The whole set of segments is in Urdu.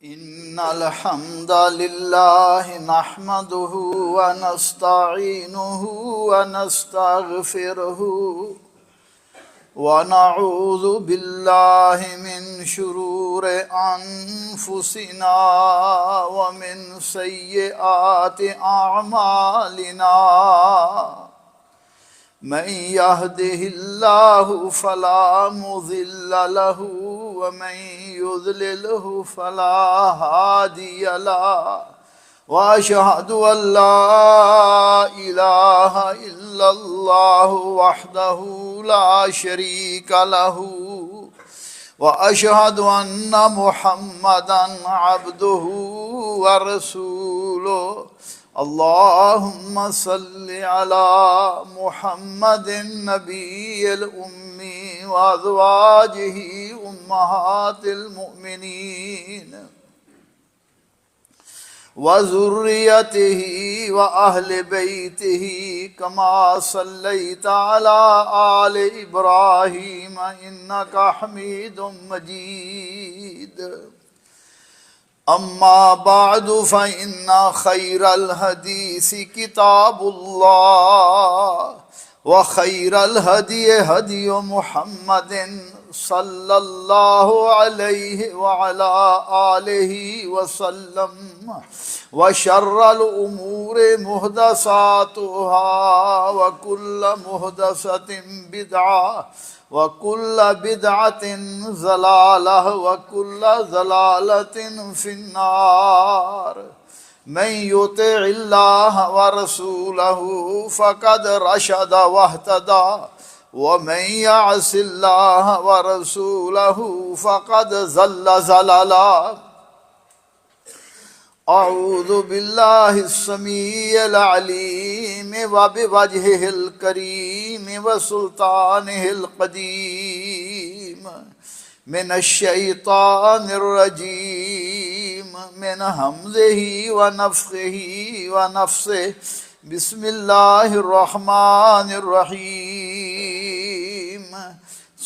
إن الحمد لله نحمده ونستعينه ونستغفره ونعوذ بالله من شرور أنفسنا ومن سيئات أعمالنا من يهده الله فلا مضل له ومن يضلله فلا هادي له وأشهد أن لا إله إلا الله وحده لا شريك له وأشهد أن محمدا عبده ورسوله اللهم صل على محمد النبي الأمي وأزواجه أمهات المؤمنين وذريته وأهل بيته كما صليت على آل إبراهيم إنك حميد مجيد أما بعد فإن خير الحديث كتاب الله وخير الهدي هدي محمد صلى الله عليه وعلى آله وسلم وشر الأمور محدثاتها وكل محدثة بدعة وكل بدعة ضلالة وكل ضلالة في النار من يطع الله ورسوله فقد رشد واهتدى ومن يعص الله ورسوله فقد ضل ضلالا أعوذ بالله السميع العليم وبوجهه الكريم وسلطانه القديم من الشيطان الرجيم من همزه ونفخه ونفسه بسم الله الرحمن الرحيم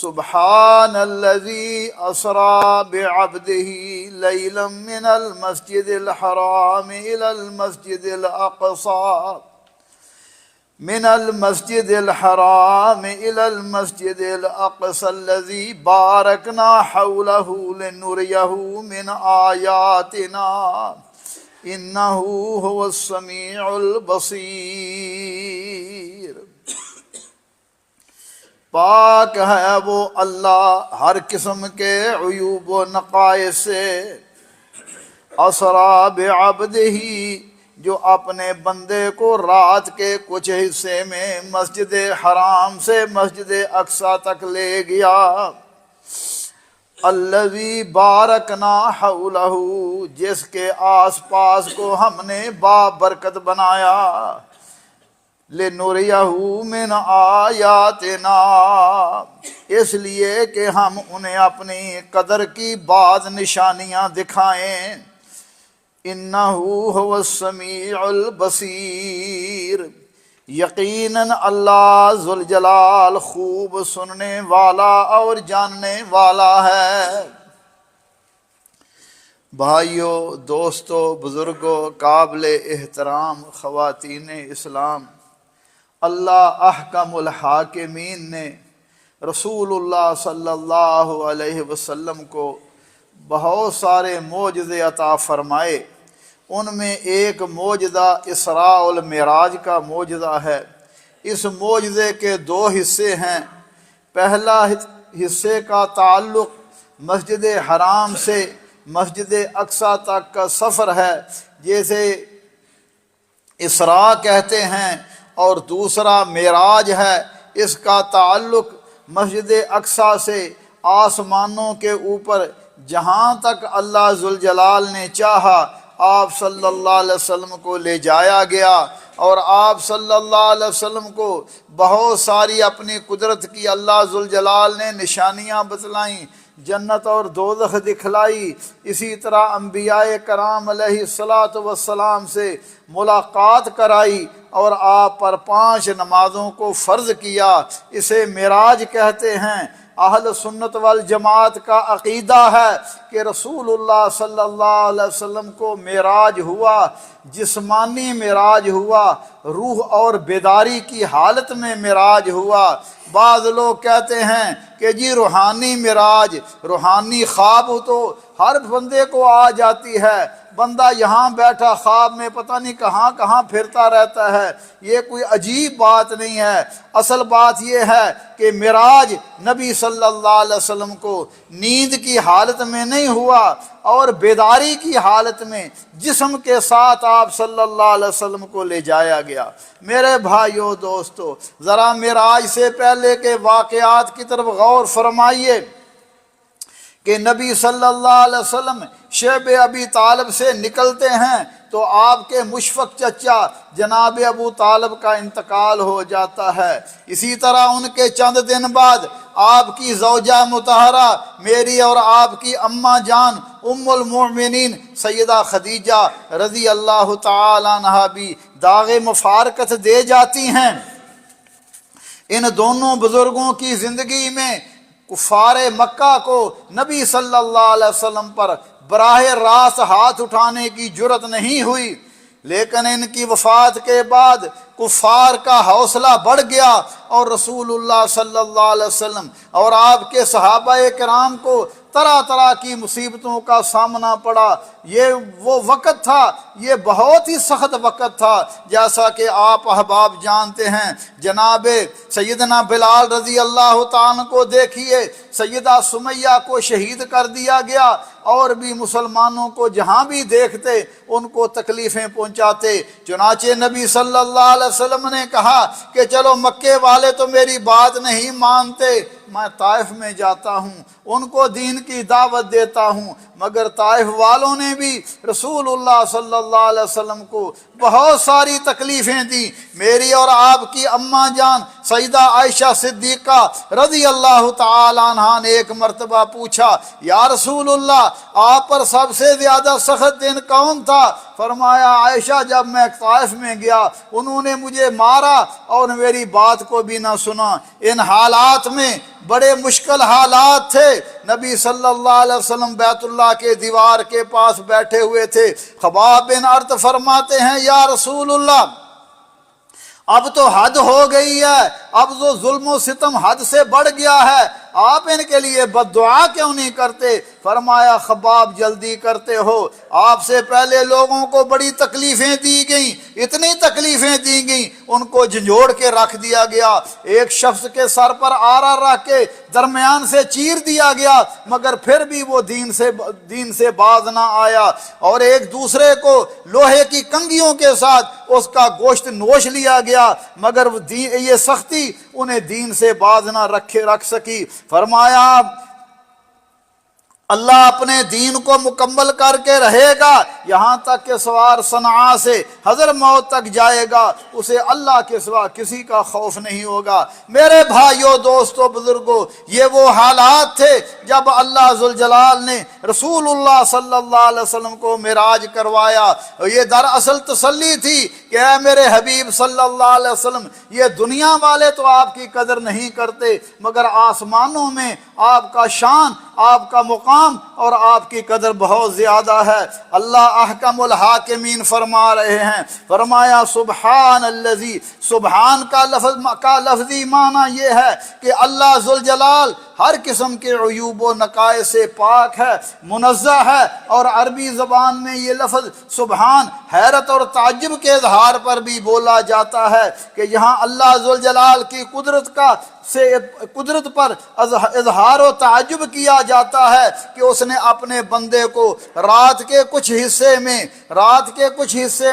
سبحان الذي أسرى بعبده ليلا من المسجد الحرام إلى المسجد الأقصى من المسجد الحرام إلى المسجد الأقصى الذي باركنا حوله لنريه من آياتنا إنه هو السميع البصير پاک ہے وہ اللہ ہر قسم کے عیوب و نقائص سے اسرا بعبدہ جو اپنے بندے کو رات کے کچھ حصے میں مسجد حرام سے مسجد اقصی تک لے گیا الذی بارکنا حولہ جس کے آس پاس کو ہم نے بابرکت بنایا لِنُرِيَهُ مِنْ آیاتنا اس لیے کہ ہم انہیں اپنی قدر کی بعض نشانیاں دکھائیں اِنَّهُ هُوَ السَّمِيعُ الْبَصِيرُ یقیناً اللہ ذوالجلال خوب سننے والا اور جاننے والا ہے۔ بھائیو، دوستو، بزرگو، قابل احترام خواتین اسلام، اللہ احکم الحاکمین نے رسول اللہ صلی اللہ علیہ وسلم کو بہت سارے معجزے عطا فرمائے۔ ان میں ایک معجزہ اسراء والمعراج کا معجزہ ہے۔ اس معجزے کے دو حصے ہیں۔ پہلا حصے کا تعلق مسجد حرام سے مسجد اقصی تک کا سفر ہے، جیسے اسراء کہتے ہیں، اور دوسرا معراج ہے۔ اس کا تعلق مسجد اقصی سے آسمانوں کے اوپر جہاں تک اللہ ذوالجلال نے چاہا آپ صلی اللہ علیہ وسلم کو لے جایا گیا، اور آپ صلی اللہ علیہ وسلم کو بہت ساری اپنی قدرت کی اللہ ذوالجلال نے نشانیاں بتلائیں، جنت اور دوزخ دکھلائی۔ اسی طرح انبیاء کرام علیہ السلام سے ملاقات کرائی اور آپ پر 5 نمازوں کو فرض کیا۔ اسے معراج کہتے ہیں۔ اہل سنت والجماعت کا عقیدہ ہے کہ رسول اللہ صلی اللہ علیہ وسلم کو معراج ہوا، جسمانی معراج ہوا، روح اور بیداری کی حالت میں معراج ہوا۔ بعض لوگ کہتے ہیں کہ جی روحانی معراج، روحانی خواب تو ہر بندے کو آ جاتی ہے، بندہ یہاں بیٹھا خواب میں پتہ نہیں کہاں کہاں پھرتا رہتا ہے، یہ کوئی عجیب بات نہیں ہے۔ اصل بات یہ ہے کہ معراج نبی صلی اللہ علیہ وسلم کو نیند کی حالت میں نہیں ہوا اور بیداری کی حالت میں جسم کے ساتھ آپ صلی اللہ علیہ وسلم کو لے جایا گیا۔ میرے بھائیو دوستو، ذرا معراج سے پہلے کے واقعات کی طرف غور فرمائیے کہ نبی صلی اللہ علیہ وسلم شیب ابی طالب سے نکلتے ہیں تو آپ کے مشفق چچا جناب ابو طالب کا انتقال ہو جاتا ہے۔ اسی طرح ان کے چند دن بعد آپ کی زوجہ مطہرہ میری اور آپ کی اماں جان ام المؤمنین سیدہ خدیجہ رضی اللہ تعالی عنہا بھی داغ مفارقت دے جاتی ہیں۔ ان دونوں بزرگوں کی زندگی میں کفار مکہ کو نبی صلی اللہ علیہ وسلم پر براہ راست ہاتھ اٹھانے کی جرت نہیں ہوئی، لیکن ان کی وفات کے بعد کفار کا حوصلہ بڑھ گیا اور رسول اللہ صلی اللہ علیہ وسلم اور آپ کے صحابہ کرام کو طرح طرح کی مصیبتوں کا سامنا پڑا۔ یہ وہ وقت تھا، یہ بہت ہی سخت وقت تھا، جیسا کہ آپ احباب جانتے ہیں۔ جناب سیدنا بلال رضی اللہ تعالیٰ کو دیکھیے، سیدہ سمیہ کو شہید کر دیا گیا، اور بھی مسلمانوں کو جہاں بھی دیکھتے ان کو تکلیفیں پہنچاتے۔ چنانچہ نبی صلی اللہ علیہ وسلم نے کہا کہ چلو مکے والے تو میری بات نہیں مانتے، میں طائف میں جاتا ہوں، ان کو دین کی دعوت دیتا ہوں۔ مگر طائف والوں نے بھی رسول اللہ صلی اللہ علیہ وسلم کو بہت ساری تکلیفیں دی۔ میری اور آپ کی اماں جان سیدہ عائشہ صدیقہ رضی اللہ تعالی عنہا نے ایک مرتبہ پوچھا، یا رسول اللہ آپ پر سب سے زیادہ سخت دن کون تھا؟ فرمایا عائشہ جب میں طائف میں گیا انہوں نے مجھے مارا اور میری بات کو بھی نہ سنا۔ ان حالات میں بڑے مشکل حالات تھے۔ نبی صلی اللہ علیہ وسلم بیت اللہ کے دیوار کے پاس بیٹھے ہوئے تھے۔ خباب بن ارت فرماتے ہیں، یا رسول اللہ اب تو حد ہو گئی ہے، اب تو ظلم و ستم حد سے بڑھ گیا ہے، آپ ان کے لیے بد دعا کیوں نہیں کرتے؟ فرمایا خباب جلدی کرتے ہو، آپ سے پہلے لوگوں کو بڑی تکلیفیں دی گئیں، اتنی تکلیفیں دی گئیں ان کو جھنجھوڑ کے رکھ دیا گیا، ایک شخص کے سر پر آرا رکھ کے درمیان سے چیر دیا گیا مگر پھر بھی وہ دین سے باز نہ آیا، اور ایک دوسرے کو لوہے کی کنگھیوں کے ساتھ اس کا گوشت نوش لیا گیا مگر یہ سختی انہیں دین سے باز نہ رکھ سکی۔ فرمایا اللہ اپنے دین کو مکمل کر کے رہے گا یہاں تک کہ سوار صنعاء سے حضر موت تک جائے گا، اسے اللہ کے سوا کسی کا خوف نہیں ہوگا۔ میرے بھائیوں دوستوں بزرگوں، یہ وہ حالات تھے جب اللہ ذوالجلال نے رسول اللہ صلی اللہ علیہ وسلم کو معراج کروایا۔ یہ دراصل تسلی تھی کہ اے میرے حبیب صلی اللہ علیہ وسلم، یہ دنیا والے تو آپ کی قدر نہیں کرتے مگر آسمانوں میں آپ کا شان، آپ کا مقام اور آپ کی قدر بہت زیادہ ہے۔ اللہ احکم الحاکمین فرما رہے ہیں، فرمایا سبحان الذی، سبحان کا لفظی معنی یہ ہے کہ اللہ ذوالجلال ہر قسم کے عیوب و نقائص سے پاک ہے، منزہ ہے، اور عربی زبان میں یہ لفظ سبحان حیرت اور تعجب کے اظہار پر بھی بولا جاتا ہے کہ یہاں اللہ ذوالجلال کی قدرت پر اظہار و تعجب کیا جاتا ہے کہ اس نے اپنے بندے کو رات کے کچھ حصے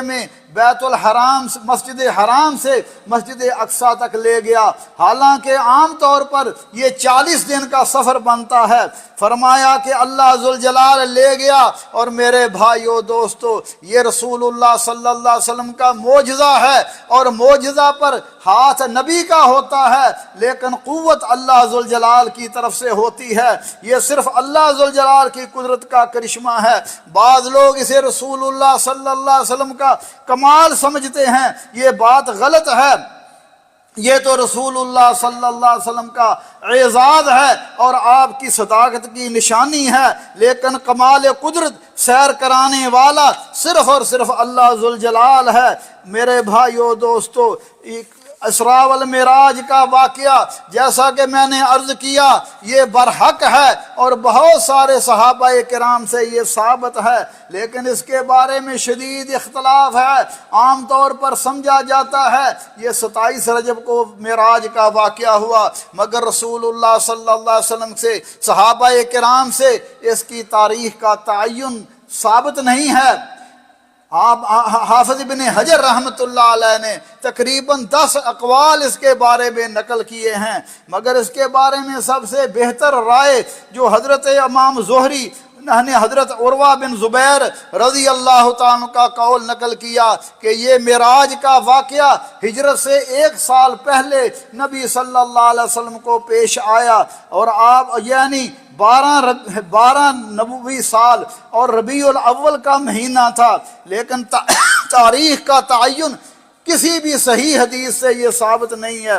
میں بیت الحرام مسجد حرام سے مسجد اقصی تک لے گیا، حالانکہ عام طور پر یہ 40 دن کا سفر بنتا ہے۔ فرمایا کہ اللہ ذوالجلال لے گیا، اور میرے بھائیو دوستو یہ رسول اللہ صلی اللہ علیہ وسلم کا معجزہ ہے، اور معجزہ پر ہاتھ نبی کا ہوتا ہے لیکن قوت اللہ ذوالجلال کی طرف سے ہوتی ہے، یہ صرف اللہ ذوالجلال کی قدرت کا کرشمہ ہے۔ بعض لوگ اسے رسول اللہ صلی اللہ علیہ وسلم کا کمال سمجھتے ہیں، یہ بات غلط ہے۔ یہ تو رسول اللہ صلی اللہ علیہ وسلم کا اعزاز ہے اور آپ کی صداقت کی نشانی ہے، لیکن کمال قدرت سیر کرانے والا صرف اور صرف اللہ ذوالجلال ہے۔ میرے بھائیو دوستو، اسراء والمعراج کا واقعہ جیسا کہ میں نے عرض کیا یہ برحق ہے اور بہت سارے صحابہ کرام سے یہ ثابت ہے، لیکن اس کے بارے میں شدید اختلاف ہے۔ عام طور پر سمجھا جاتا ہے یہ 27 رجب کو معراج کا واقعہ ہوا، مگر رسول اللہ صلی اللہ علیہ وسلم سے صحابہ کرام سے اس کی تاریخ کا تعین ثابت نہیں ہے۔ آپ حافظ ابن حجر رحمۃ اللہ علیہ نے تقریباً 10 اقوال اس کے بارے میں نقل کیے ہیں، مگر اس کے بارے میں سب سے بہتر رائے جو حضرت امام زہری نے حضرت عروہ بن زبیر رضی اللہ تعالیٰ کا قول نقل کیا کہ یہ معراج کا واقعہ ہجرت سے 1 سال پہلے نبی صلی اللہ علیہ وسلم کو پیش آیا، اور آپ یعنی 12 نبوی سال اور ربیع الاول کا مہینہ تھا، لیکن تاریخ کا تعین کسی بھی صحیح حدیث سے یہ ثابت نہیں ہے۔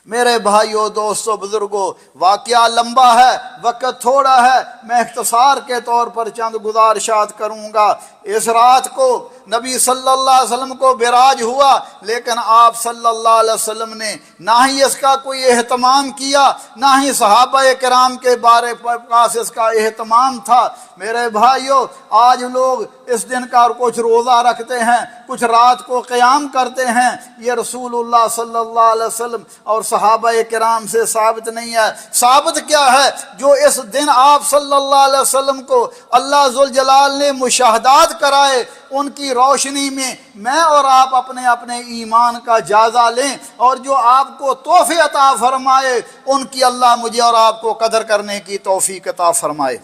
میرے بھائیو دوستو بزرگو، واقعہ لمبا ہے، وقت تھوڑا ہے، میں اختصار کے طور پر چند گزارشات کروں گا۔ اس رات کو نبی صلی اللہ علیہ وسلم کو معراج ہوا، لیکن آپ صلی اللہ علیہ وسلم نے نہ ہی اس کا کوئی اہتمام کیا، نہ ہی صحابہ کرام کے بارے پاس اس کا اہتمام تھا۔ میرے بھائیو، آج لوگ اس دن کا کچھ روزہ رکھتے ہیں، کچھ رات کو قیام کرتے ہیں، یہ رسول اللہ صلی اللہ علیہ وسلم اور صحابہ کرام سے ثابت نہیں ہے۔ ثابت کیا ہے؟ جو اس دن آپ صلی اللہ علیہ وسلم کو اللہ ذوالجلال نے مشاہدات کرائے، ان کی روشنی میں اور آپ اپنے اپنے ایمان کا جائزہ لیں، اور جو آپ کو تحفے عطا فرمائے ان کی اللہ مجھے اور آپ کو قدر کرنے کی توفیق عطا فرمائے۔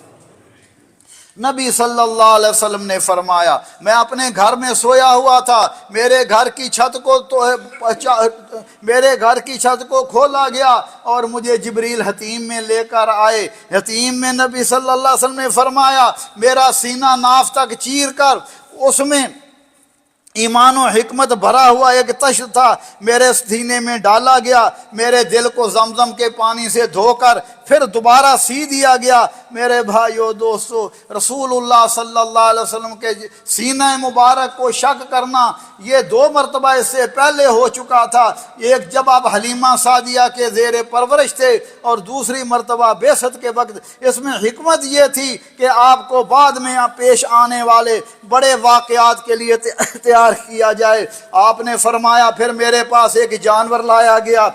نبی صلی اللہ علیہ وسلم نے فرمایا، میں اپنے گھر میں سویا ہوا تھا، میرے گھر کی چھت کو کھولا گیا اور مجھے جبریل حتیم میں لے کر آئے۔ حتیم میں نبی صلی اللہ علیہ وسلم نے فرمایا میرا سینہ ناف تک چیر کر اس میں ایمان و حکمت بھرا ہوا ایک تشت تھا، میرے سینے میں ڈالا گیا، میرے دل کو زمزم کے پانی سے دھو کر پھر دوبارہ سی دیا گیا۔ میرے بھائیو دوستو، رسول اللہ صلی اللہ علیہ وسلم کے سینہ مبارک کو شک کرنا یہ 2 مرتبہ اس سے پہلے ہو چکا تھا، ایک جب آپ حلیمہ سعدیہ کے زیر پرورش تھے اور دوسری مرتبہ بعثت کے وقت۔ اس میں حکمت یہ تھی کہ آپ کو بعد میں پیش آنے والے بڑے واقعات کے لیے تیار کیا جائے۔ آپ نے فرمایا پھر میرے پاس ایک جانور لایا گیا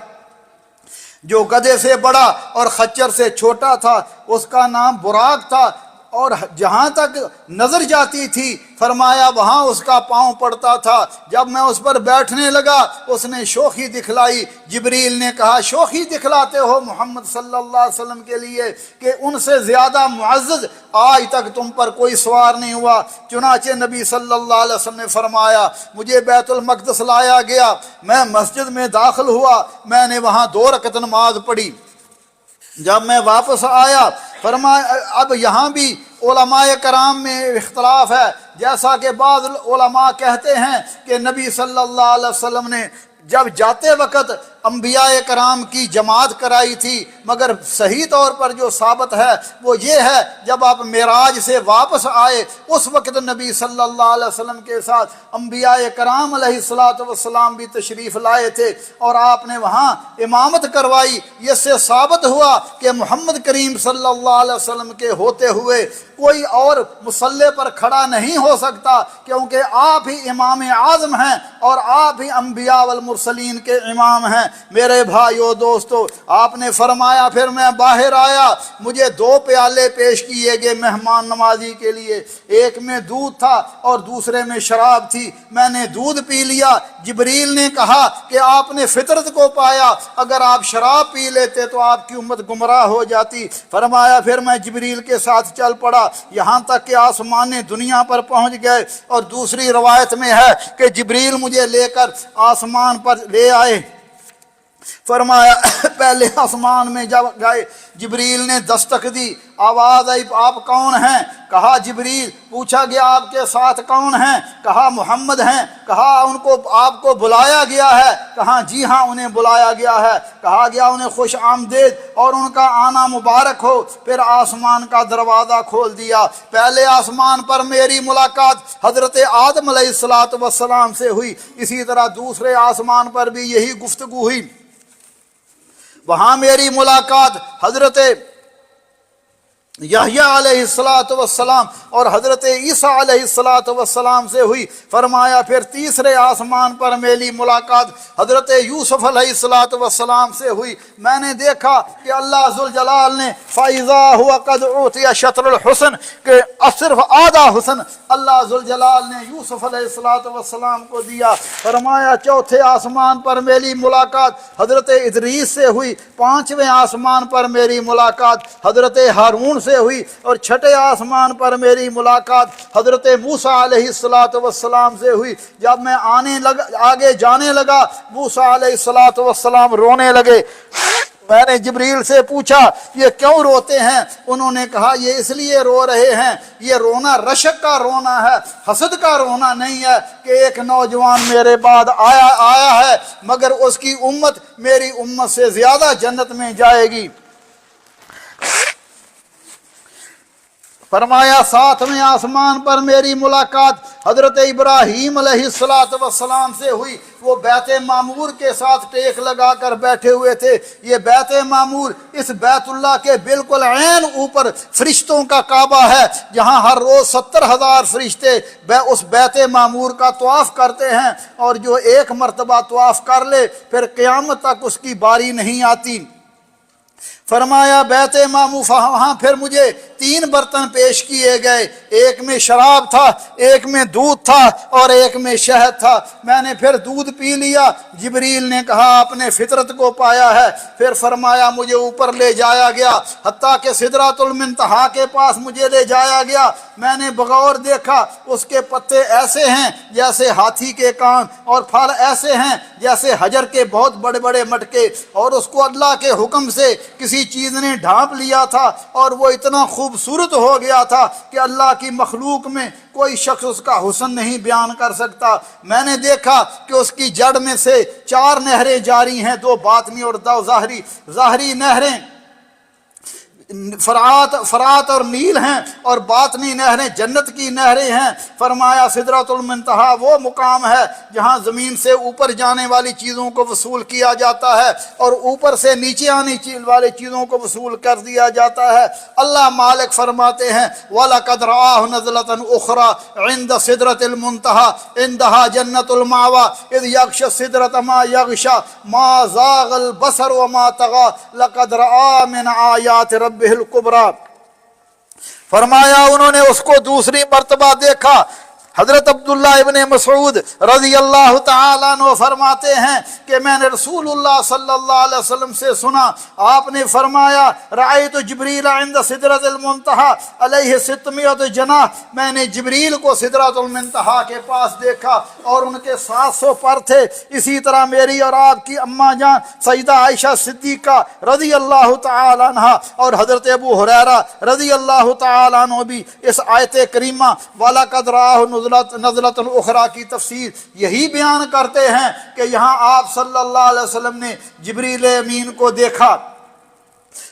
جو گدھے سے بڑا اور خچر سے چھوٹا تھا، اس کا نام براق تھا، اور جہاں تک نظر جاتی تھی فرمایا وہاں اس کا پاؤں پڑتا تھا۔ جب میں اس پر بیٹھنے لگا اس نے شوخی دکھلائی۔ جبریل نے کہا شوخی دکھلاتے ہو محمد صلی اللہ علیہ وسلم کے لیے کہ ان سے زیادہ معزز آج تک تم پر کوئی سوار نہیں ہوا۔ چنانچہ نبی صلی اللہ علیہ وسلم نے فرمایا مجھے بیت المقدس لایا گیا، میں مسجد میں داخل ہوا، میں نے وہاں 2 رکعت نماز پڑھی۔ جب میں واپس آیا فرمایا اب یہاں بھی علماء کرام میں اختلاف ہے، جیسا کہ بعض علماء کہتے ہیں کہ نبی صلی اللہ علیہ وسلم نے جب جاتے وقت انبیاء کرام کی جماعت کرائی تھی، مگر صحیح طور پر جو ثابت ہے وہ یہ ہے جب آپ معراج سے واپس آئے اس وقت نبی صلی اللہ علیہ وسلم کے ساتھ انبیاء کرام علیہ السلام بھی تشریف لائے تھے اور آپ نے وہاں امامت کروائی۔ اس سے ثابت ہوا کہ محمد کریم صلی اللہ علیہ وسلم کے ہوتے ہوئے کوئی اور مصلی پر کھڑا نہیں ہو سکتا، کیونکہ آپ ہی امام اعظم ہیں اور آپ ہی انبیاء والمرسلین کے امام ہیں۔ میرے بھائیو دوستو، آپ نے فرمایا پھر میں باہر آیا، مجھے 2 پیالے پیش کیے گئے مہمان نوازی کے لیے، ایک میں دودھ تھا اور دوسرے میں شراب تھی، میں نے دودھ پی لیا۔ جبریل نے کہا کہ آپ نے فطرت کو پایا، اگر آپ شراب پی لیتے تو آپ کی امت گمراہ ہو جاتی۔ فرمایا پھر میں جبریل کے ساتھ چل پڑا یہاں تک کہ آسمان دنیا پر پہنچ گئے، اور دوسری روایت میں ہے کہ جبریل مجھے لے کر آسمان پر لے آئے۔ فرمایا پہلے آسمان میں جب گئے جبریل نے دستک دی، آواز آئی آپ کون ہیں؟ کہا جبریل۔ پوچھا گیا آپ کے ساتھ کون ہیں؟ کہا محمد ہیں۔ کہا ان کو آپ کو بلایا گیا ہے؟ کہا جی ہاں انہیں بلایا گیا ہے۔ کہا گیا انہیں خوش آمدید اور ان کا آنا مبارک ہو۔ پھر آسمان کا دروازہ کھول دیا۔ پہلے آسمان پر میری ملاقات حضرت آدم علیہ السلام سے ہوئی، اسی طرح دوسرے آسمان پر بھی یہی گفتگو ہوئی، وہاں میری ملاقات حضرت یحییٰ علیہ السلام اور حضرت عیسیٰ علیہ السلام سے ہوئی۔ فرمایا پھر تیسرے آسمان پر میری ملاقات حضرت یوسف علیہ السلام سے ہوئی۔ میں نے دیکھا کہ اللہ ذوالجلال نے فَإِذَا هُوَ قَدْ أُوتِيَ شَطْرَ الْحُسْنِ کہ صرف آدھا حسن اللہ ذوالجلال نے یوسف علیہ السلام کو دیا۔ فرمایا چوتھے آسمان پر میری ملاقات حضرت ادریس سے ہوئی، پانچویں آسمان پر میری ملاقات حضرت ہارون سے ہوئی، اور چھٹے آسمان پر میری ملاقات حضرت موسیٰ علیہ السلام سے ہوئی۔ جب میں آگے جانے لگا موسیٰ علیہ السلام رونے لگے۔ میں نے جبریل سے پوچھا یہ کیوں روتے ہیں؟ انہوں نے کہا یہ اس لیے رو رہے ہیں، یہ رونا رشک کا رونا ہے، حسد کا رونا نہیں ہے کہ ایک نوجوان میرے بعد آیا ہے مگر اس کی امت میری امت سے زیادہ جنت میں جائے گی۔ فرمایا ساتویں آسمان پر میری ملاقات حضرت ابراہیم علیہ السلام سے ہوئی۔ وہ بیت معمور کے ساتھ ٹیک لگا کر بیٹھے ہوئے تھے۔ یہ بیت معمور اس بیت اللہ کے بالکل عین اوپر فرشتوں کا کعبہ ہے، جہاں ہر روز 70,000 فرشتے اس بیت معمور کا طواف کرتے ہیں، اور جو ایک مرتبہ طواف کر لے پھر قیامت تک اس کی باری نہیں آتی۔ فرمایا بیت معمور، وہاں پھر مجھے 3 برتن پیش کیے گئے، ایک میں شراب تھا، ایک میں دودھ تھا اور ایک میں شہد تھا۔ میں نے پھر دودھ پی لیا۔ جبریل نے کہا آپ نے فطرت کو پایا ہے۔ پھر فرمایا مجھے اوپر لے جایا گیا، حتیٰ کہ سدرۃ المنتہا کے پاس مجھے لے جایا گیا۔ میں نے بغور دیکھا، اس کے پتے ایسے ہیں جیسے ہاتھی کے کان، اور پھل ایسے ہیں جیسے حجر کے بہت بڑے بڑے مٹکے، اور اس کو اللہ کے حکم سے کسی چیز نے ڈھانپ لیا تھا، اور وہ اتنا خوبصورت ہو گیا تھا کہ اللہ کی مخلوق میں کوئی شخص اس کا حسن نہیں بیان کر سکتا۔ میں نے دیکھا کہ اس کی جڑ میں سے 4 نہریں جاری ہیں، 2 باطنی اور 2 ظاہری۔ ظاہری نہریں فرات اور نیل ہیں، اور باطنی نہریں جنت کی نہریں ہیں۔ فرمایا سدرۃ المنتہا وہ مقام ہے جہاں زمین سے اوپر جانے والی چیزوں کو وصول کیا جاتا ہے اور اوپر سے نیچے آنے والی چیزوں کو وصول کر دیا جاتا ہے۔ اللہ مالک فرماتے ہیں وَلَقَدْ رَآهُ نَزْلَةً أُخْرَى عِنْدَ سِدْرَةِ الْمُنتَهَى عِنْدَهَا جَنَّةُ الْمَأْوَىٰ إِذْ يَغْشَى السِّدْرَةَ مَا يَغْشَىٰ مَا زَاغَ الْبَصَرُ وَمَا طَغَىٰ لَقَدْ رَآهُ مِنْ آيَاتِ رَبِّهِ الکبریٰ۔ فرمایا انہوں نے اس کو دوسری مرتبہ دیکھا۔ حضرت عبداللہ ابن مسعود رضی اللہ تعالیٰ عنہ فرماتے ہیں کہ میں نے رسول اللہ صلی اللہ علیہ وسلم سے سنا، آپ نے فرمایا رأیت جبریل عند سدرۃ المنتہا علیہ 600 جناح، میں نے جبریل کو سدرۃ المنتہا کے پاس دیکھا اور ان کے 700 پر تھے۔ اسی طرح میری اور آپ کی اماں جان سیدہ عائشہ صدیقہ رضی اللہ تعالیٰ عنہ اور حضرت ابو ہریرہ رضی اللہ تعالیٰ عنہ بھی اس آیت کریمہ وَلَقَدْ رَآهُ نزلۃ اخریٰ کی تفسیر یہی بیان کرتے ہیں کہ یہاں آپ صلی اللہ علیہ وسلم نے جبریل امین کو دیکھا۔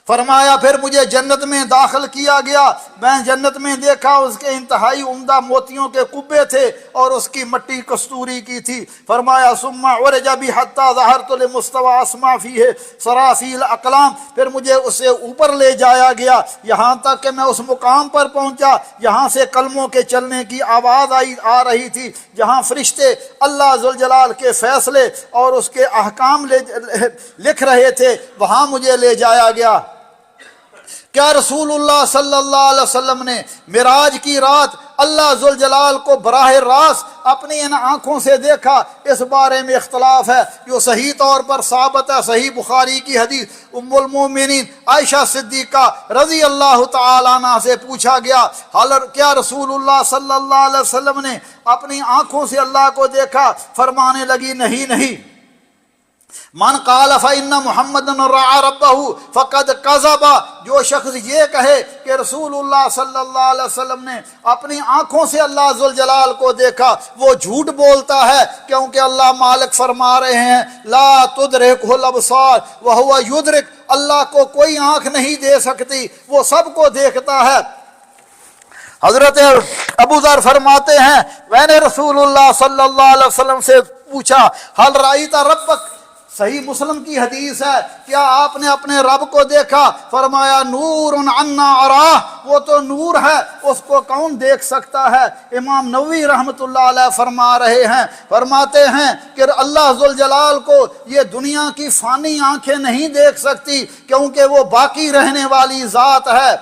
فرمایا پھر مجھے جنت میں داخل کیا گیا، میں جنت میں دیکھا اس کے انتہائی عمدہ موتیوں کے کبے تھے اور اس کی مٹی کستوری کی تھی۔ فرمایا ثم عرج بی حتی ظہرت لمستوی اسمع فیہ سرافیل اقلام، پھر مجھے اسے اوپر لے جایا گیا یہاں تک کہ میں اس مقام پر پہنچا یہاں سے کلموں کے چلنے کی آواز آ رہی تھی، جہاں فرشتے اللہ ذوالجلال کے فیصلے اور اس کے احکام لکھ رہے تھے، وہاں مجھے لے جایا گیا۔ کیا رسول اللہ صلی اللہ علیہ وسلم نے معراج کی رات اللہ ذوالجلال کو براہ راست اپنی ان آنکھوں سے دیکھا؟ اس بارے میں اختلاف ہے، جو صحیح طور پر ثابت ہے۔ صحیح بخاری کی حدیث ام المومنین عائشہ صدیقہ رضی اللہ تعالیٰ عنہ سے پوچھا گیا کیا رسول اللہ صلی اللہ علیہ وسلم نے اپنی آنکھوں سے اللہ کو دیکھا؟ فرمانے لگی نہیں نہیں، من قال فإن محمد رعى ربه فقد كذب، جو شخص یہ کہے کہ رسول اللہ صلی اللہ علیہ وسلم نے اپنی آنکھوں سے اللہ ذوالجلال کو دیکھا وہ جھوٹ بولتا ہے، کیونکہ اللہ مالک فرما رہے ہیں لا تدرکہ الابصار وہو یدرک، اللہ کو کوئی آنکھ نہیں دے سکتی، وہ سب کو دیکھتا ہے۔ حضرت ابو ذر فرماتے ہیں میں نے رسول اللہ صلی اللہ علیہ وسلم سے پوچھا حل رأیت ربک، صحیح مسلم کی حدیث ہے، کیا آپ نے اپنے رب کو دیکھا؟ فرمایا نور عنا اراہ، وہ تو نور ہے، اس کو کون دیکھ سکتا ہے؟ امام نووی رحمۃ اللہ علیہ فرما رہے ہیں، فرماتے ہیں کہ اللہ ذوالجلال کو یہ دنیا کی فانی آنکھیں نہیں دیکھ سکتی کیونکہ وہ باقی رہنے والی ذات ہے،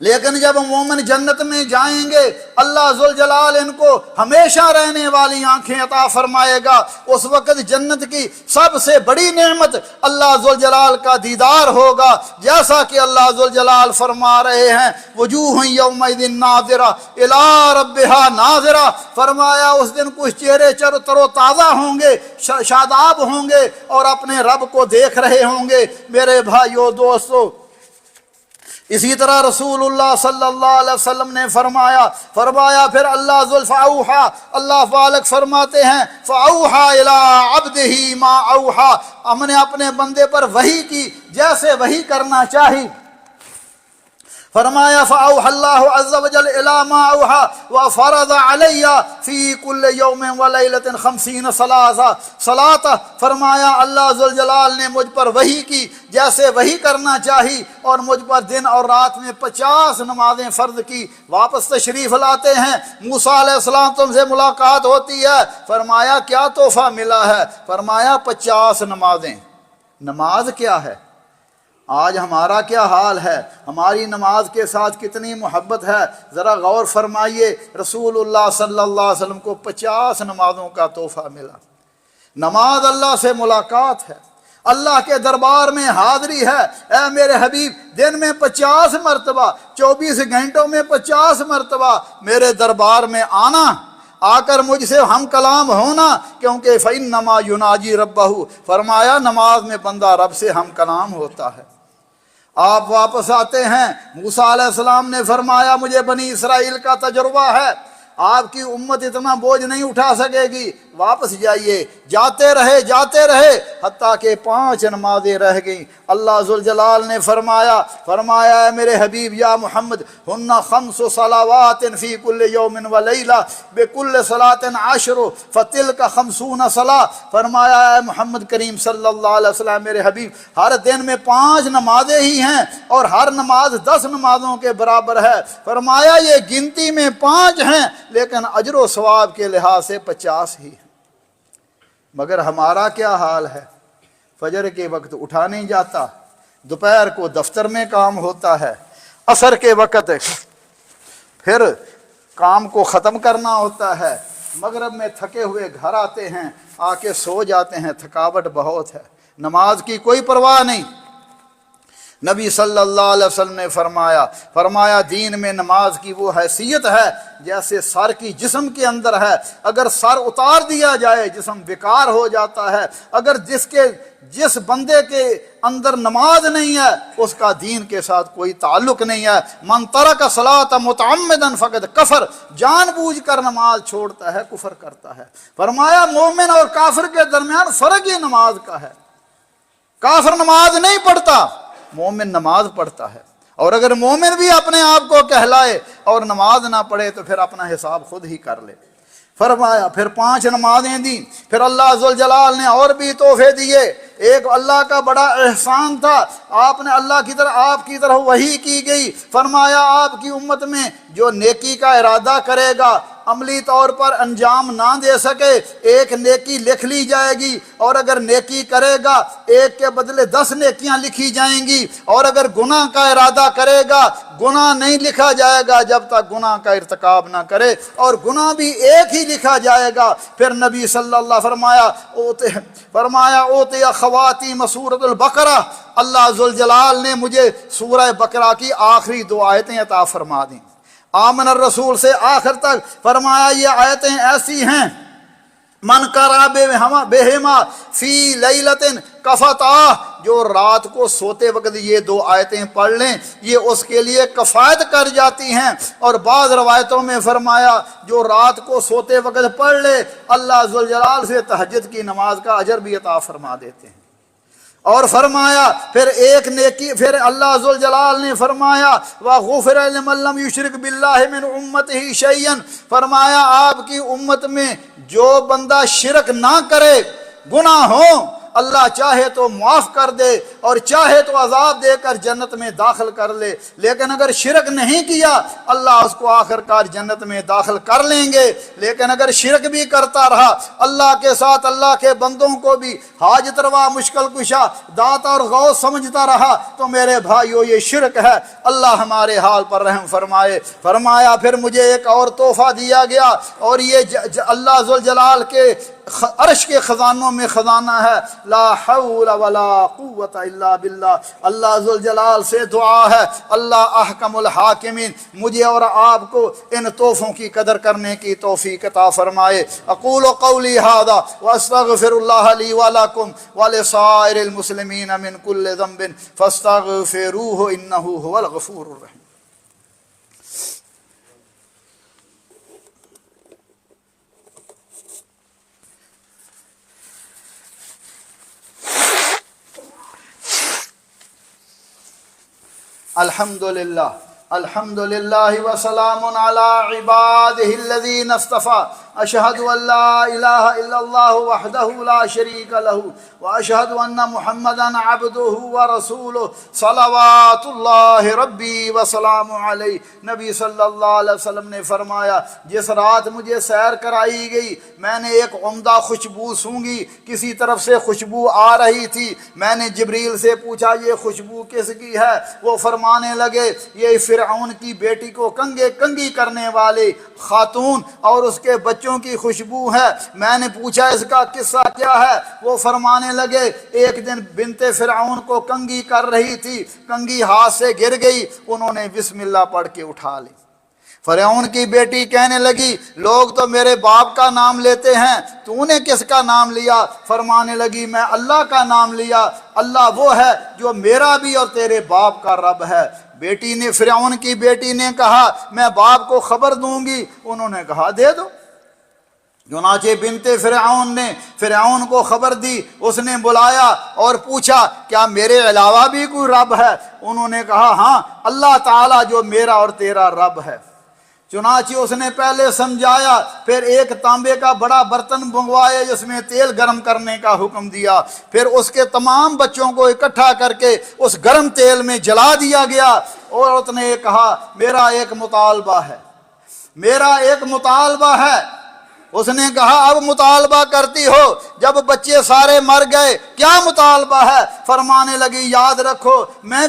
لیکن جب مومن جنت میں جائیں گے اللہ ذوالجلال ان کو ہمیشہ رہنے والی آنکھیں عطا فرمائے گا۔ اس وقت جنت کی سب سے بڑی نعمت اللہ ذوالجلال کا دیدار ہوگا، جیسا کہ اللہ ذوالجلال فرما رہے ہیں وجوہ یومئذ ناظرہ الی ربہا ناظرہ، فرمایا اس دن کچھ چہرے تر و تازہ ہوں گے، شاداب ہوں گے اور اپنے رب کو دیکھ رہے ہوں گے۔ میرے بھائیو دوستو، اسی طرح رسول اللہ صلی اللہ علیہ وسلم نے فرمایا پھر اللہ فاوحا، اللہ فالق فرماتے ہیں فاوحا الی عبدہ ما اوحا، ہم نے اپنے بندے پر وحی کی جیسے وحی کرنا چاہی۔ فرمایا فاوحى الله عز وجل الى ما اوحى وفرض علي في كل يوم وليله 50 صلاة، فرمایا اللہ ذوالجلال نے مجھ پر وحی کی جیسے وحی کرنا چاہی اور مجھ پر دن اور رات میں 50 نمازیں فرض کی۔ واپس تشریف لاتے ہیں، موسیٰ علیہ السلام تم سے ملاقات ہوتی ہے، فرمایا کیا تحفہ ملا ہے؟ فرمایا 50 نمازیں۔ نماز کیا ہے؟ آج ہمارا کیا حال ہے؟ ہماری نماز کے ساتھ کتنی محبت ہے؟ ذرا غور فرمائیے، رسول اللہ صلی اللہ علیہ وسلم کو 50 نمازوں کا تحفہ ملا۔ نماز اللہ سے ملاقات ہے، اللہ کے دربار میں حاضری ہے۔ اے میرے حبیب، دن میں 50 مرتبہ، 24 گھنٹوں میں 50 مرتبہ میرے دربار میں آنا، آ کر مجھ سے ہم کلام ہونا، کیونکہ فَإِنَّمَا يُنَاجِي رَبَّهُ، فرمایا نماز میں بندہ رب سے ہم کلام ہوتا ہے۔ آپ واپس آتے ہیں، موسیٰ علیہ السلام نے فرمایا مجھے بنی اسرائیل کا تجربہ ہے، آپ کی امت اتنا بوجھ نہیں اٹھا سکے گی، واپس جائیے۔ جاتے رہے حتیٰ کہ 5 نمازیں رہ گئیں۔ اللہ ذوالجلال نے فرمایا اے میرے حبیب یا محمد ہن 5 صلوات فی کل یوم و لیلہ بکل صلاۃ 10 فتلک 50 صلاۃ، فرمایا اے محمد کریم صلی اللہ علیہ وسلم میرے حبیب ہر دن میں 5 نمازیں ہی ہیں اور ہر نماز 10 نمازوں کے برابر ہے۔ فرمایا یہ گنتی میں 5 ہیں لیکن اجر و ثواب کے لحاظ سے 50 ہی ہیں۔ مگر ہمارا کیا حال ہے؟ فجر کے وقت اٹھا نہیں جاتا، دوپہر کو دفتر میں کام ہوتا ہے، عصر کے وقت پھر کام کو ختم کرنا ہوتا ہے، مغرب میں تھکے ہوئے گھر آتے ہیں، آ کے سو جاتے ہیں، تھکاوٹ بہت ہے، نماز کی کوئی پرواہ نہیں۔ نبی صلی اللہ علیہ وسلم نے فرمایا دین میں نماز کی وہ حیثیت ہے جیسے سر کی جسم کے اندر ہے، اگر سر اتار دیا جائے جسم بیکار ہو جاتا ہے۔ اگر جس بندے کے اندر نماز نہیں ہے اس کا دین کے ساتھ کوئی تعلق نہیں ہے۔ من ترک الصلاۃ متعمدا فقد کفر، جان بوجھ کر نماز چھوڑتا ہے کفر کرتا ہے۔ فرمایا مومن اور کافر کے درمیان فرق ہی نماز کا ہے، کافر نماز نہیں پڑھتا، مومن نماز پڑھتا ہے، اور اگر مومن بھی اپنے آپ کو کہلائے اور نماز نہ پڑھے تو پھر اپنا حساب خود ہی کر لے۔ فرمایا پھر 5 نمازیں دیں، پھر اللہ ذوالجلال نے اور بھی تحفے دیے۔ ایک اللہ کا بڑا احسان تھا، آپ کی طرف وحی کی گئی، فرمایا آپ کی امت میں جو نیکی کا ارادہ کرے گا عملی طور پر انجام نہ دے سکے، ایک نیکی لکھ لی جائے گی، اور اگر نیکی کرے گا ایک کے بدلے 10 نیکیاں لکھی جائیں گی، اور اگر گناہ کا ارادہ کرے گا گناہ نہیں لکھا جائے گا جب تک گناہ کا ارتکاب نہ کرے، اور گناہ بھی ایک ہی لکھا جائے گا۔ پھر نبی صلی اللہ فرمایا اوتے خواتیم سورۃ البقرہ، اللہ ذوالجلال نے مجھے سورہ بقرہ کی آخری 2 آیتیں عطا فرما دیں، آمن الرسول سے آخر تک۔ فرمایا یہ آیتیں ایسی ہیں من کرا بہما فی لیلتن کفتا، جو رات کو سوتے وقت یہ دو آیتیں پڑھ لیں یہ اس کے لیے کفایت کر جاتی ہیں۔ اور بعض روایتوں میں فرمایا جو رات کو سوتے وقت پڑھ لے اللہ ذوالجلال سے تہجد کی نماز کا اجر بھی عطا فرما دیتے ہیں۔ اور فرمایا پھر ایک نیکی، پھر اللہ ذوالجلال نے فرمایا وَغُفِرَ لِمَن لَّمْ يُشْرِكْ بِاللَّهِ مِنْ أُمَّتِهِ شَيْئًا، فرمایا آپ کی امت میں جو بندہ شرک نہ کرے، گناہ ہوں اللہ چاہے تو معاف کر دے اور چاہے تو عذاب دے کر جنت میں داخل کر لے، لیکن اگر شرک نہیں کیا اللہ اس کو آخر کار جنت میں داخل کر لیں گے۔ لیکن اگر شرک بھی کرتا رہا اللہ کے ساتھ اللہ کے بندوں کو بھی حاجت روا مشکل کشا داتا اور غوث سمجھتا رہا تو میرے بھائیو یہ شرک ہے، اللہ ہمارے حال پر رحم فرمائے۔ فرمایا پھر مجھے ایک اور تحفہ دیا گیا اور یہ اللہ ذوالجلال کے عرش کے خزانوں میں خزانہ ہے، لا حول ولا قوت الا باللہ۔ اللہ ذوالجلال سے دعا ہے اللہ احکم الحاکمین مجھے اور آپ کو ان تحفوں کی قدر کرنے کی توفیق عطا فرمائے۔ اقول قولی ھذا واستغفر اللہ لی ولکم ولسائر المسلمین من کل ذنب فاستغفروہ انہ ھو الغفور الرحیم۔ الحمدللہ الحمدللہ وسلام علی عبادہ الذین اصطفیٰ، اشہد ان لا الہ الا اللہ وحدہ لا شریک لہ واشہد ان محمدا عبدہ ورسولہ صلوات اللہ ربی وسلام علیہ۔ نبی صلی اللہ علیہ وسلم نے فرمایا جس رات مجھے سیر کرائی گئی میں نے ایک عمدہ خوشبو سونگھی، کسی طرف سے خوشبو آ رہی تھی، میں نے جبریل سے پوچھا یہ خوشبو کس کی ہے؟ وہ فرمانے لگے یہ فرعون کی بیٹی کو کنگھی کرنے والے خاتون اور اس کے بچوں کی خوشبو ہے۔ میں نے پوچھا اس کا قصہ کیا ہے؟ وہ فرمانے لگے ایک دن بنت فرعون کو کنگھی کر رہی تھی، کنگھی ہاتھ سے گر گئی، انہوں نے بسم اللہ پڑھ کے اٹھا لی۔ فرعون کی بیٹی کہنے لگی لوگ تو میرے باپ کا نام لیتے ہیں، تو نے کس کا نام لیا؟ فرمانے لگی میں اللہ کا نام لیا، اللہ وہ ہے جو میرا بھی اور تیرے باپ کا رب ہے۔ بیٹی نے فرعون کی بیٹی نے کہا میں باپ کو خبر دوں گی، انہوں نے کہا دے دو۔ چنانچہ بنت فرعون نے فرعون کو خبر دی، اس نے بلایا اور پوچھا کیا میرے علاوہ بھی کوئی رب ہے؟ انہوں نے کہا ہاں اللہ تعالیٰ جو میرا اور تیرا رب ہے۔ چنانچہ اس نے پہلے سمجھایا، پھر ایک تانبے کا بڑا برتن منگوایا جس میں تیل گرم کرنے کا حکم دیا، پھر اس کے تمام بچوں کو اکٹھا کر کے اس گرم تیل میں جلا دیا گیا۔ اور اس نے کہا میرا ایک مطالبہ ہے، میرا ایک مطالبہ ہے۔ اس نے کہا اب مطالبہ کرتی ہو، جب بچے سارے مر گئے کیا مطالبہ ہے؟ فرمانے لگی یاد رکھو میں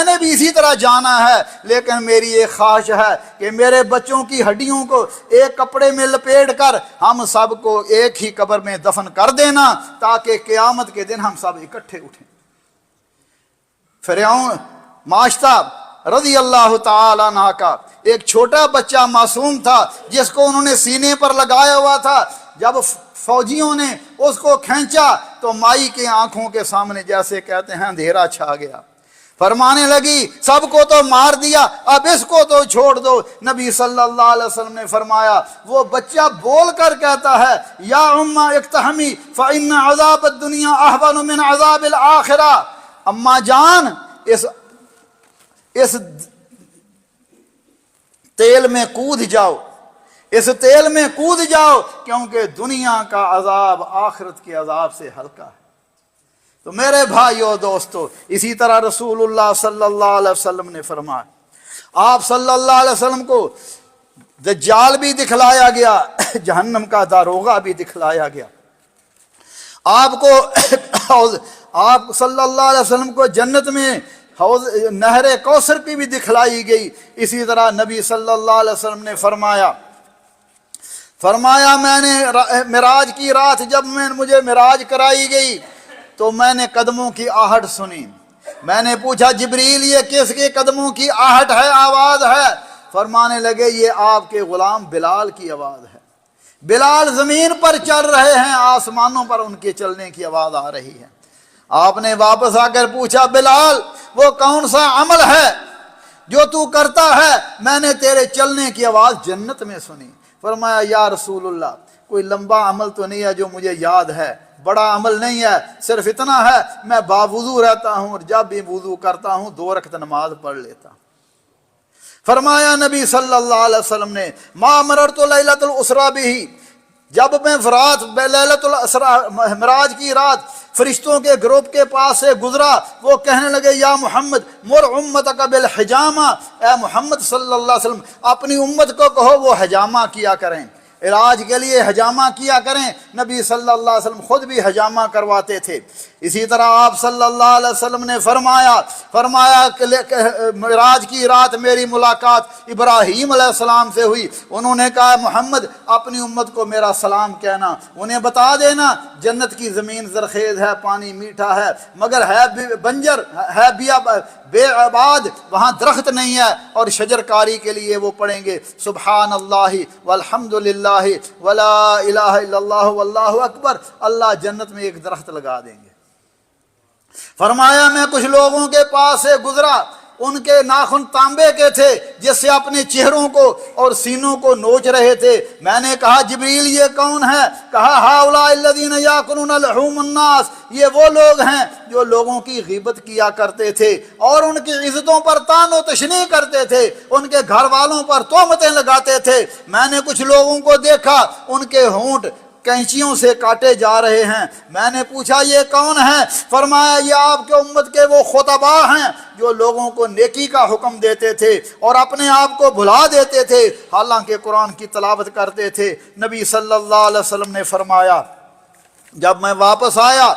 نے بھی اسی طرح جانا ہے، لیکن میری ایک خواہش ہے کہ میرے بچوں کی ہڈیوں کو ایک کپڑے میں لپیٹ کر ہم سب کو ایک ہی قبر میں دفن کر دینا تاکہ قیامت کے دن ہم سب اکٹھے اٹھیں۔ فرعون ماشطہ رضی اللہ تعالی عنہ کا ایک چھوٹا بچہ معصوم تھا جس کو انہوں نے سینے پر لگایا ہوا تھا، جب فوجیوں نے اس کو کھینچا تو مائی کے آنکھوں کے سامنے جیسے کہتے ہیں اندھیرا چھا گیا۔ فرمانے لگی سب کو تو مار دیا اب اس کو تو چھوڑ دو۔ نبی صلی اللہ علیہ وسلم نے فرمایا وہ بچہ بول کر کہتا ہے یا اماں اقتحمی فإن عذاب الدنیا احون من عذاب الآخرہ، اماں جان اس تیل میں کود جاؤ، اس تیل میں کود جاؤ کیونکہ دنیا کا عذاب آخرت کے عذاب سے ہلکا ہے۔ تو میرے بھائیو دوستو اسی طرح رسول اللہ صلی اللہ علیہ وسلم نے فرمایا، آپ صلی اللہ علیہ وسلم کو دجال بھی دکھلایا گیا، جہنم کا داروغہ بھی دکھلایا گیا، آپ صلی اللہ علیہ وسلم کو جنت میں نہر کوثر کی بھی دکھلائی گئی۔ اسی طرح نبی صلی اللہ علیہ وسلم نے فرمایا میں نے معراج کی رات جب مجھے معراج کرائی گئی تو میں نے قدموں کی آہٹ سنی، میں نے پوچھا جبریل یہ کس کے قدموں کی آہٹ ہے، آواز ہے؟ فرمانے لگے یہ آپ کے غلام بلال کی آواز ہے۔ بلال زمین پر چل رہے ہیں، آسمانوں پر ان کے چلنے کی آواز آ رہی ہے۔ آپ نے واپس آ کر پوچھا بلال وہ کون سا عمل ہے جو تو کرتا ہے؟ میں نے تیرے چلنے کی آواز جنت میں سنی۔ فرمایا یا رسول اللہ کوئی لمبا عمل تو نہیں ہے جو مجھے یاد ہے، بڑا عمل نہیں ہے، صرف اتنا ہے میں باوضو رہتا ہوں اور جب بھی وضو کرتا ہوں 2 رکعت نماز پڑھ لیتا ہوں۔ فرمایا نبی صلی اللہ علیہ وسلم نے ما مررت لیلۃ الاسریٰ بہ، جب میں لیلۃ الاسریٰ معراج کی رات فرشتوں کے گروپ کے پاس سے گزرا، وہ کہنے لگے یا محمد مر امتک بالحجامہ، اے محمد صلی اللہ علیہ وسلم اپنی امت کو کہو وہ حجامہ کیا کریں، علاج کے لیے حجامہ کیا کریں۔ نبی صلی اللہ علیہ وسلم خود بھی حجامہ کرواتے تھے۔ اسی طرح آپ صلی اللہ علیہ وسلم نے فرمایا کہ معراج کی رات میری ملاقات ابراہیم علیہ السلام سے ہوئی، انہوں نے کہا محمد اپنی امت کو میرا سلام کہنا، انہیں بتا دینا جنت کی زمین زرخیز ہے، پانی میٹھا ہے، مگر ہے بنجر، ہے بے آباد، وہاں درخت نہیں ہے، اور شجر کاری کے لیے وہ پڑھیں گے سبحان اللہ والحمد للہ ولا الہ الا اللہ واللہ اکبر، اللہ جنت میں ایک درخت لگا دیں گے۔ فرمایا میں کچھ لوگوں کے پاس سے گزرا، ان کے ناخن تانبے کے تھے جس سے اپنے چہروں کو اور سینوں کو نوچ رہے تھے۔ میں نے کہا جبریل یہ کون ہے؟ کہا ہؤلاء الذین یاکلون لحوم الناس، یہ وہ لوگ ہیں جو لوگوں کی غیبت کیا کرتے تھے اور ان کی عزتوں پر طعن و تشنیع کرتے تھے، ان کے گھر والوں پر تہمتیں لگاتے تھے۔ میں نے کچھ لوگوں کو دیکھا ان کے ہونٹ کینچیوں سے کاٹے جا رہے ہیں۔ میں نے پوچھا یہ کون ہے؟ فرمایا یہ آپ کے امت کے وہ خطباء ہیں جو لوگوں کو نیکی کا حکم دیتے تھے اور اپنے آپ کو بھلا دیتے تھے حالانکہ قرآن کی تلاوت کرتے تھے۔ نبی صلی اللہ علیہ وسلم نے فرمایا جب میں واپس آیا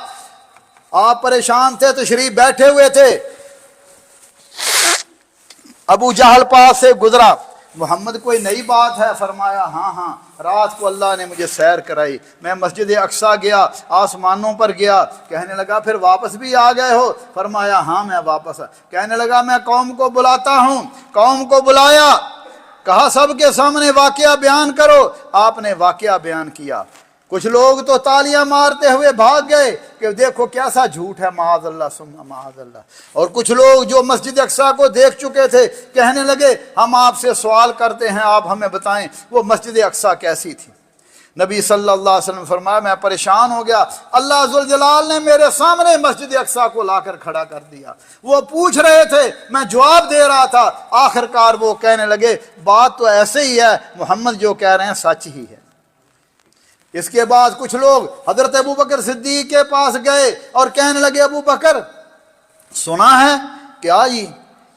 آپ پریشان تھے، تشریف بیٹھے ہوئے تھے، ابو جہل پاس سے گزرا، محمد کوئی نئی بات ہے؟ فرمایا ہاں رات کو اللہ نے مجھے سیر کرائی، میں مسجد اقصیٰ گیا، آسمانوں پر گیا۔ کہنے لگا پھر واپس بھی آ گئے ہو؟ فرمایا ہاں میں واپس کہنے لگا میں قوم کو بلاتا ہوں، قوم کو بلایا، کہا سب کے سامنے واقعہ بیان کرو، آپ نے واقعہ بیان کیا۔ کچھ لوگ تو تالیاں مارتے ہوئے بھاگ گئے کہ دیکھو کیسا جھوٹ ہے، معاذ اللہ ثم معاذ اللہ، اور کچھ لوگ جو مسجد اقصیٰ کو دیکھ چکے تھے کہنے لگے ہم آپ سے سوال کرتے ہیں، آپ ہمیں بتائیں وہ مسجد اقصیٰ کیسی تھی۔ نبی صلی اللہ علیہ وسلم فرمایا میں پریشان ہو گیا، اللہ ذوالجلال نے میرے سامنے مسجد اقصیٰ کو لا کر کھڑا کر دیا، وہ پوچھ رہے تھے میں جواب دے رہا تھا، آخر کار وہ کہنے لگے بات تو ایسے ہی ہے، محمد جو کہہ رہے ہیں سچ ہی ہے۔ اس کے بعد کچھ لوگ حضرت ابوبکر صدیق کے پاس گئے اور کہنے لگے ابو بکر سنا ہے کیا؟ جی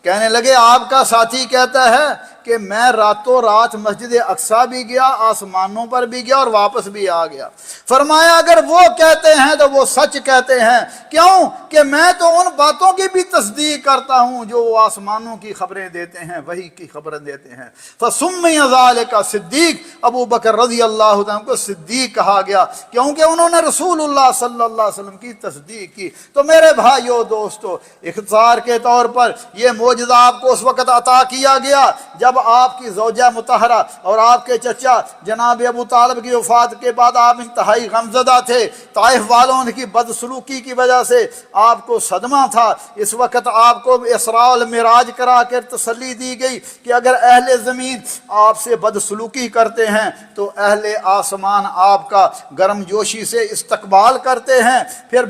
کہنے لگے آپ کا ساتھی کہتا ہے کہ میں راتوں رات مسجد اقصیٰ بھی گیا، آسمانوں پر بھی گیا اور واپس بھی آ گیا۔ فرمایا اگر وہ کہتے ہیں تو وہ سچ کہتے ہیں، کیوں کہ میں تو ان باتوں کی بھی تصدیق کرتا ہوں جو وہ آسمانوں کی خبریں دیتے ہیں، وحی کی خبریں دیتے ہیں۔ فسمی ذالک صدیق، ابو بکر رضی اللہ عنہ کو صدیق کہا گیا کیونکہ انہوں نے رسول اللہ صلی اللہ علیہ وسلم کی تصدیق کی۔ تو میرے بھائیو دوستو، اختصار کے طور پر یہ معجزہ آپ کو اس وقت عطا کیا گیا جب آپ کی زوجہ مطہرہ اور آپ کے چچا جناب ابو طالب کی وفات کے بعد آپ انتہائی غمزدہ تھے، طائف والوں کی بدسلوکی کی وجہ سے آپ کو صدمہ تھا۔ اس وقت آپ کو اسراء والمعراج کرا کر تسلی دی گئی کہ اگر اہل زمین آپ سے بدسلوکی کرتے ہیں تو اہل آسمان آپ کا گرم جوشی سے استقبال کرتے ہیں۔ پھر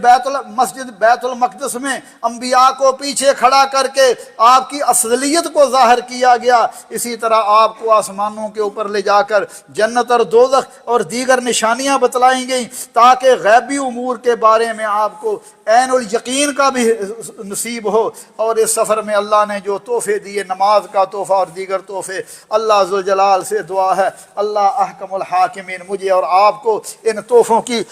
مسجد بیت المقدس میں انبیاء کو پیچھے کھڑا کر کے آپ کی افضلیت کو ظاہر کیا گیا، اسی طرح آپ کو آسمانوں کے اوپر لے جا کر جنت اور دوزخ اور دیگر نشانیاں بتلائیں گئیں تاکہ غیبی امور کے بارے میں آپ کو عین الیقین کا بھی نصیب ہو۔ اور اس سفر میں اللہ نے جو تحفے دیے، نماز کا تحفہ اور دیگر تحفے، اللہ ذوالجلال سے دعا ہے اللہ احکم الحاکمین مجھے اور آپ کو ان تحفوں کی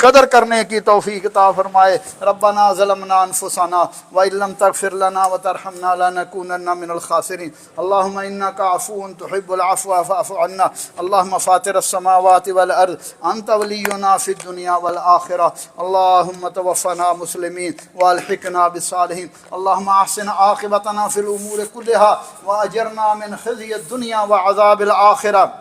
قدر کرنے کی توفیق عطا فرمائے۔ ربنا ظلمنا انفسنا وان لم تغفر لنا وترحمنا لنكونن من الخاسرين اللهم انك عفو تحب العفو فاعف عنا اللهم فاطر السماوات والارض انت ولينا في الدنيا والاخره اللهم توفنا مسلمين والحقنا بالصالحين اللهم احسن عاقبتنا في الامور كلها واجرنا من خزي الدنيا وعذاب الاخره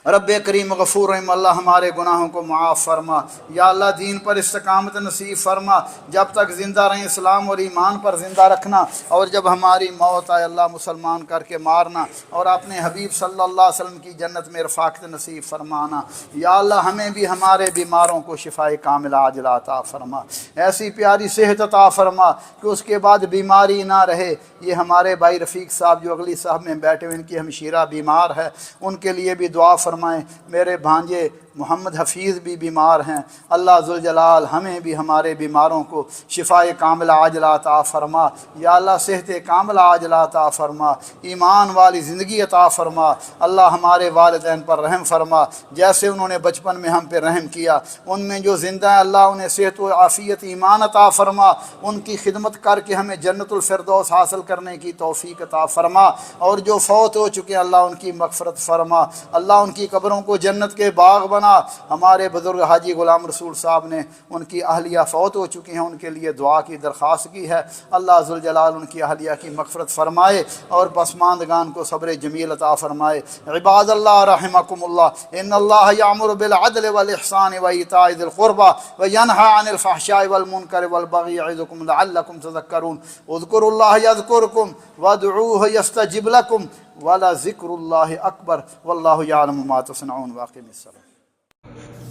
رب کریم غفور رحیم اللہ ہمارے گناہوں کو معاف فرما، یا اللہ دین پر استقامت نصیب فرما، جب تک زندہ رہیں اسلام اور ایمان پر زندہ رکھنا، اور جب ہماری موت آئے اللہ مسلمان کر کے مارنا، اور اپنے حبیب صلی اللہ علیہ وسلم کی جنت میں رفاقت نصیب فرمانا۔ یا اللہ ہمیں بھی ہمارے بیماروں کو شفائے کاملہ عاجلہ عطا فرما، ایسی پیاری صحت عطا فرما کہ اس کے بعد بیماری نہ رہے۔ یہ ہمارے بھائی رفیق صاحب جو اگلی صاحب میں بیٹھے ہوئے، ان کی ہمشیرہ بیمار ہے، ان کے لیے بھی دعا فرمائیں۔ میرے بھانجے محمد حفیظ بھی بیمار ہیں، اللہ ذوالجلال ہمیں بھی ہمارے بیماروں کو شفائے کاملہ عاجلہ عطا فرما۔ یا اللہ صحت کاملہ عاجلہ عطا فرما، ایمان والی زندگی عطا فرما۔ اللہ ہمارے والدین پر رحم فرما، جیسے انہوں نے بچپن میں ہم پہ رحم کیا، ان میں جو زندہ ہیں اللہ انہیں صحت و عافیت ایمان عطا فرما، ان کی خدمت کر کے ہمیں جنت الفردوس حاصل کرنے کی توفیق عطا فرما، اور جو فوت ہو چکے ہیں اللہ ان کی مغفرت فرما، اللہ ان کی قبروں کو جنت کے باغ بنا۔ ہمارے بزرگ حاجی غلام رسول صاحب نے ان کی اہلیہ فوت ہو چکی ہیں، ان کے لیے دعا کی درخواست کی ہے، اللہ ذوالجلال ان کی اہلیہ کی مغفرت فرمائے اور پسماندگان کو صبر جمیل عطا فرمائے۔ عباد اللہ رحمکم اللہ، ان اللہ یامر بالعدل والاحسان وایتاء ذی القربى وینہی عن الفحشاء والمنکر والبغی یعظکم لعلکم تذکرون، اذکروا اللہ یذکرکم وادعوہ یستجب لکم ولذکر اللہ اکبر واللہ یعلم ما تصنعون۔ واقم الصلاۃ۔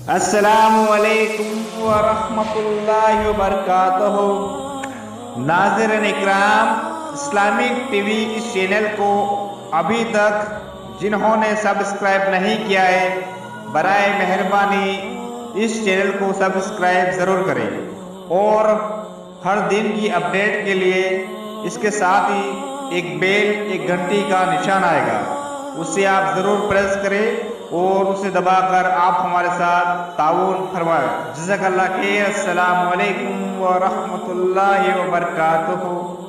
السلام علیکم ورحمۃ اللہ وبرکاتہ۔ ناظرین اکرام، اسلامک ٹی وی اس چینل کو ابھی تک جنہوں نے سبسکرائب نہیں کیا ہے، برائے مہربانی اس چینل کو سبسکرائب ضرور کریں، اور ہر دن کی اپڈیٹ کے لیے اس کے ساتھ ہی ایک بیل، ایک گھنٹی کا نشان آئے گا، اسے آپ ضرور پریس کریں اور اسے دبا کر آپ ہمارے ساتھ تعاون فرمائیں۔ جزاک اللہ خیر۔ السلام علیکم ورحمۃ اللہ وبرکاتہ۔